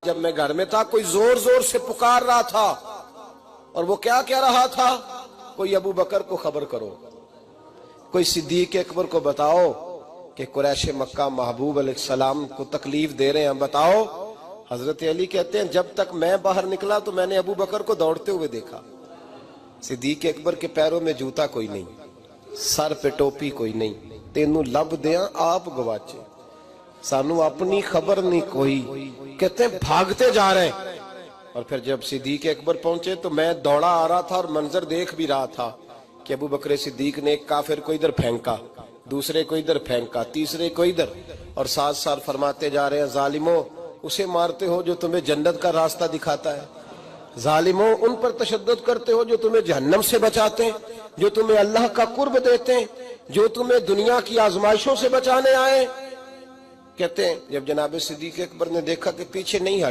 جب میں گھر میں تھا کوئی زور زور سے پکار رہا تھا، اور وہ کیا کہہ رہا تھا؟ کوئی ابو بکر کو خبر کرو، کوئی صدیق اکبر کو بتاؤ کہ قریش مکہ محبوب علیہ السلام کو تکلیف دے رہے ہیں، بتاؤ۔ حضرت علی کہتے ہیں جب تک میں باہر نکلا تو میں نے ابو بکر کو دوڑتے ہوئے دیکھا، صدیق اکبر کے پیروں میں جوتا کوئی نہیں، سر پہ ٹوپی کوئی نہیں، تینوں لب دیاں آپ گواچے، سانو اپنی خبر نہیں کوئی، کہتے ہیں بھاگتے جا رہے ہیں۔ اور پھر جب صدیق اکبر پہنچے تو میں دوڑا آ رہا تھا اور منظر دیکھ بھی رہا تھا کہ ابو بکر صدیق نے ایک کافر کو ادھر پھینکا، دوسرے کو ادھر پھینکا، تیسرے کو ادھر، اور ساتھ ساتھ فرماتے جا رہے ہیں ظالموں اسے مارتے ہو جو تمہیں جنت کا راستہ دکھاتا ہے، ظالموں ان پر تشدد کرتے ہو جو تمہیں جہنم سے بچاتے ہیں، جو تمہیں اللہ کا قرب دیتے ہیں، جو تمہیں دنیا کی آزمائشوں سے بچانے آئے۔ کہتے ہیں جب جناب صدیق اکبر نے دیکھا کہ پیچھے نہیں ہٹ